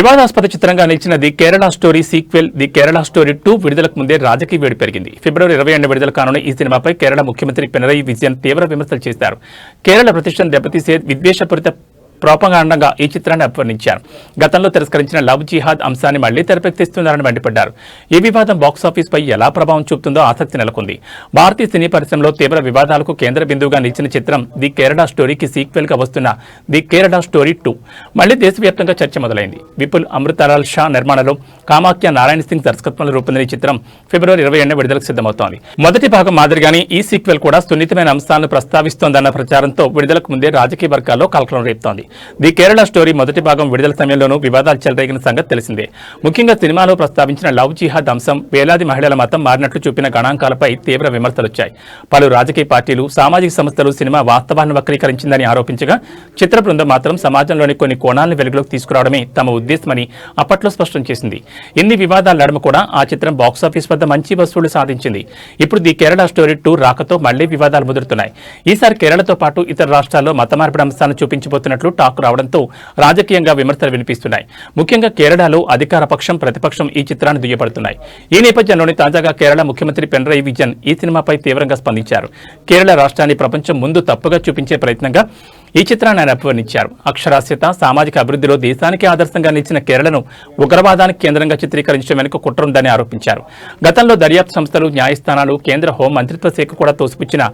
వివాదాస్పద చిత్రంగా నిలిచిన the Kerala story sequel the Kerala story 2 విడుదలకు ముందే రాజకీయ వేడి పెరిగింది. ఫిబ్రవరి 22 విడుదల కానున్న ఈ సినిమాపై కేరళ ముఖ్యమంత్రి పినరయి విజయన్ తీవ్ర విమర్శలు చేశారు. కేరళ ప్రతిష్టను దెబ్బతీసే విద్వేషపూరిత ప్రోపగాండంగా ఈ చిత్రాన్ని అభివర్ణించారు. గతంలో తిరస్కరించిన లవ్ జిహాద్ అంశాన్ని మళ్లీ తెరపెక్కిస్తున్నారని మండిపడ్డారు. ఈ వివాదం బాక్సాఫీస్పై ఎలా ప్రభావం చూపుతుందో ఆసక్తి నెలకొంది. భారతీయ సినీ పరిశ్రమలో తీవ్ర వివాదాలకు కేంద్ర బిందువుగా నిలిచిన చిత్రం ది కేరళ స్టోరీకి సీక్వెల్ గా వస్తున్న ది కేరళ స్టోరీ 2 మళ్లీ దేశవ్యాప్తంగా చర్చ మొదలైంది. విపుల్ అమృతలాల్ షా నిర్మాణంలో కామాఖ్య నారాయణ సింగ్ దర్శకత్వంలో రూపొందిన ఈ చిత్రం ఫిబ్రవరి 22 విడుదలకు సిద్ధమవుతోంది. మొదటి భాగం మాదిరిగానే ఈ సీక్వెల్ కూడా సున్నితమైన అంశాలను ప్రస్తావిస్తోందన్న ప్రచారంతో విడుదలకు ముందే రాజకీయ వర్గాల్లో కలకలం రేపుతోంది. ది కేరళ స్టోరీ మొదటి భాగం విడుదల సమయంలోనూ వివాదాలు చెలరేగిన సంగతి తెలిసిందే. ముఖ్యంగా సినిమాలో ప్రస్తావించిన లవ్ జిహాద్ అంశం వేలాది మహిళల మతం మారినట్లు చూపిన గణాంకాలపై తీవ్ర విమర్శలొచ్చాయి. పలు రాజకీయ పార్టీలు, సామాజిక సంస్థలు సినిమా వాస్తవాన్ని వక్రీకరించిందని ఆరోపించగా చిత్ర బృందం మాత్రం సమాజంలోని కొన్ని కోణాలను వెలుగులోకి తీసుకురావడమే తమ ఉద్దేశమని అప్పట్లో స్పష్టం చేసింది. ఇన్ని వివాదాల నడుమ కూడా ఆ చిత్రం బాక్సాఫీస్ వద్ద మంచి వసూళ్లు సాధించింది. ఇప్పుడు ది కేరళ స్టోరీ 2 రాకతో మళ్లీ వివాదాలు ముదురుతున్నాయి. ఈసారి కేరళతో పాటు ఇతర రాష్ట్రాల్లో మత మార్పిడి అంశాలను చూపించబోతున్నట్లు టాక్ రావడంతో రాజకీయంగా విమర్శలు వినిపిస్తున్నాయి. ముఖ్యంగా కేరళలో అధికార పక్షం, ప్రతిపక్షం ఈ చిత్రాన్ని దుయ్యబడుతున్నాయి. ఈ నేపథ్యంలోనే తాజాగా కేరళ ముఖ్యమంత్రి పినరయి విజయన్ ఈ సినిమాపై తీవ్రంగా స్పందించారు. కేరళ రాష్ట్రాన్ని ప్రపంచం ముందు తప్పుగా చూపించే ప్రయత్నంగా ఈ చిత్రాన్ని ఆయన అభివర్ణించారు. అక్షరాస్యత, సామాజిక అభివృద్ధిలో దేశానికి ఆదర్శంగా నిలిచిన కేరళను ఉగ్రవాదానికి కేంద్రంగా చిత్రీకరించడం వెనుక కుట్ర ఉందని ఆరోపించారు. గతంలో దర్యాప్తు సంస్థలు, న్యాయస్థానాలు, కేంద్ర హోం మంత్రిత్వ శాఖ కూడా తోసిపుచ్చిన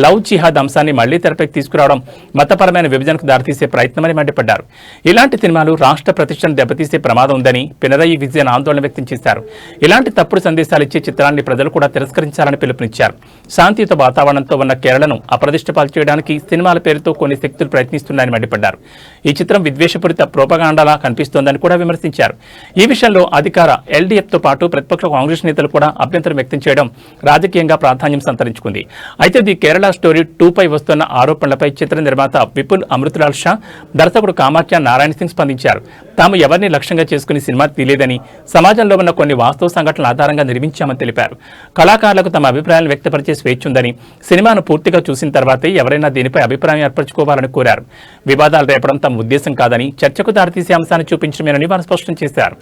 లవ్ జిహాద్ అంశాన్ని మళ్లీ తెరపైకి తీసుకురావడం మతపరమైన విభజనకు దారితీసే ప్రయత్నమని మండిపడ్డారు. ఇలాంటి సినిమాలు రాష్ట్ర ప్రతిష్టను దెబ్బతీసే ప్రమాదం ఉందని పినరయి విజయన్ ఆందోళన వ్యక్తం చేశారు. ఇలాంటి తప్పుడు సందేశాలు ఇచ్చే చిత్రాన్ని ప్రజలు కూడా తిరస్కరించాలని పిలుపునిచ్చారు. శాంతియుత వాతావరణంతో ఉన్న కేరళను అప్రదిష్ట పాలు చేయడానికి సినిమాల పేరుతో కొన్ని శక్తులు ప్రయత్నిస్తున్నారని మండిపడ్డారు. ఈ చిత్రం విద్వేషపూరిత ప్రోపగాండాలా కనిపిస్తోందని కూడా విమర్శించారు. ఈ విషయంలో అధికార ఎల్డీఎఫ్ తో పాటు ప్రతిపక్ష కాంగ్రెస్ నేతలు కూడా అభ్యంతరం వ్యక్తం చేయడం రాజకీయంగా ప్రాధాన్యం సంతరించుకుంది. అయితే ది కేరళ స్టోరీ 2 పై వస్తున్న ఆరోపణలపై చిత్ర నిర్మాత విపుల్ అమృతలాల్ షా, దర్శకుడు కామాఖ్య నారాయణ సింగ్ స్పందించారు. తాము ఎవరిని లక్ష్యంగా చేసుకుని సినిమా తీయలేదని, సమాజంలో ఉన్న కొన్ని వాస్తవ సంఘటనల ఆధారంగా నిర్మించామని తెలిపారు. కళాకారులకు తమ అభిప్రాయాలను వ్యక్తపరిచే స్వేచ్ఛ ఉందని, సినిమాను పూర్తిగా చూసిన తర్వాతే ఎవరైనా దీనిపై అభిప్రాయం ఏర్పరచుకోవాలని కోరారు. వివాదాలు రేపడం తమ ఉద్దేశం కాదని, చర్చకు దారితీసే అంశాన్ని చూపించడమేనని వారు స్పష్టం చేశారు.